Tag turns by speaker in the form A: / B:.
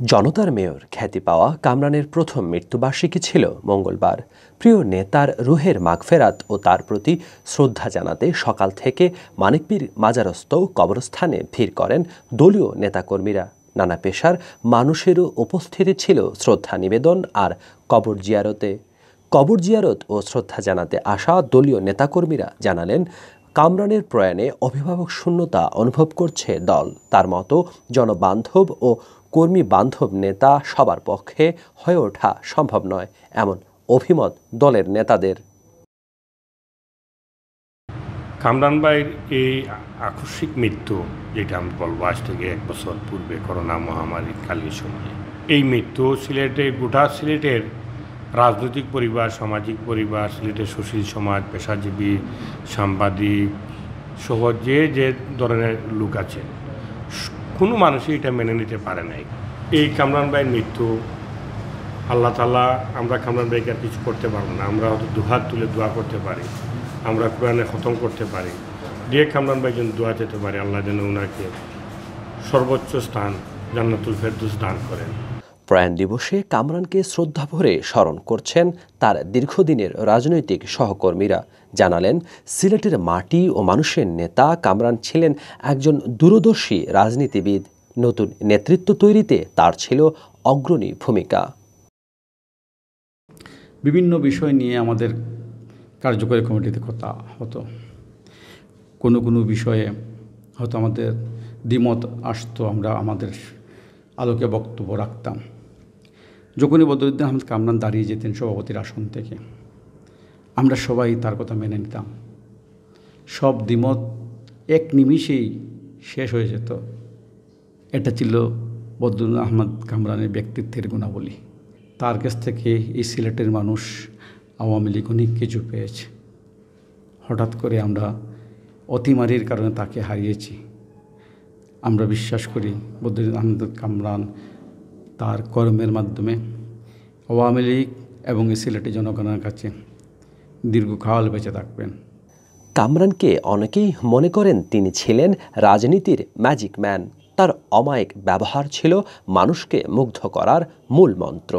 A: জনতার মেয়র খ্যাতি পাওয়া কামরানের প্রথম মৃত্যুবার্ষিকী ছিল মঙ্গলবার। প্রিয় নেতার রুহের মাগফেরাত ও তার প্রতি শ্রদ্ধা জানাতে সকাল থেকে মানিকপীর মাজারস্থ কবরস্থানে ভিড় করেন দলীয় নেতাকর্মীরা। নানা পেশার মানুষেরও উপস্থিতি ছিল শ্রদ্ধা নিবেদন আর কবর জিয়ারত ও শ্রদ্ধা জানাতে আসা দলীয় নেতাকর্মীরা জানালেন, কামরানের প্রয়াণে অভিভাবক শূন্যতা অনুভব করছে দল। তার মতো জনবান্ধব ও কর্মী বান্ধব নেতা সবার পক্ষে হয়ে ওঠা সম্ভব নয়, এমন অভিমত দলের নেতাদের।
B: কামরান ভাইয়ের এই আকস্মিক মৃত্যু, যেটা আমি বলবো আজ থেকে 1 বছর পূর্বে করোনা মহামারী কালীন সময়ে, এই মৃত্যু গোটা সিলেটের রাজনৈতিক পরিবার, সামাজিক পরিবার, সিলেটের সুশীল সমাজ, পেশাজীবী, সাংবাদিক সহ যে ধরনের লোক আছে, কোনো মানুষই এটা মেনে নিতে পারে নাই। এই কামরান ভাইয়ের মৃত্যু, আল্লাহ তাআলা, আমরা কামরান ভাইকে আর কিছু করতে পারবো না। আমরা হয়তো দুহাত তুলে দোয়া করতে পারি, আমরা কোরআনে খতম করতে পারি, দিয়ে কামরান ভাই যেন দোয়া যেতে পারে, আল্লাহ যেন ওনাকে সর্বোচ্চ স্থান জান্নাতুল ফেরদৌস দান করেন।
A: প্রয়াণ দিবসে কামরানকে শ্রদ্ধা ভরে স্মরণ করছেন তার দীর্ঘদিনের রাজনৈতিক সহকর্মীরা। জানালেন, সিলেটের মাটি ও মানুষের নেতা কামরান ছিলেন একজন দূরদর্শী রাজনীতিবিদ। নতুন নেতৃত্ব তৈরিতে তার ছিল অগ্রণী ভূমিকা।
C: বিভিন্ন বিষয় নিয়ে আমাদের কার্যকরী কমিটিতে কথা হতো। কোনো বিষয়ে হয়তো আমাদের দ্বিমত আসতো, আমরা আমাদের আলোকে বক্তব্য রাখতাম। যখনই বদরুদ্দিন আহমেদ কামরান দাঁড়িয়ে যেতেন সভাপতির আসন থেকে, আমরা সবাই তার কথা মেনে নিতাম। সব দ্বিমত এক নিমিষেই শেষ হয়ে যেত। এটা ছিল বদরুদ্দিন আহমেদ কামরানের ব্যক্তিত্বের গুণাবলী। তার কাছ থেকে এই সিলেটের মানুষ, আওয়ামী লীগ অনেক কিছু পেয়েছে। হঠাৎ করে আমরা অতিমারির কারণে তাকে হারিয়েছি। আমরা বিশ্বাস করি বদরুদ্দিন আহমেদ কামরান তার কর্মের মাধ্যমে আওয়ামী লীগ এবং সিলেটের জনগণের কাছে দীর্ঘকাল বেঁচে থাকবেন।
A: কামরানকে অনেকেই মনে করেন তিনি ছিলেন রাজনীতির ম্যাজিক ম্যান। তার অমায়িক ব্যবহার ছিল মানুষকে মুগ্ধ করার মূল মন্ত্র।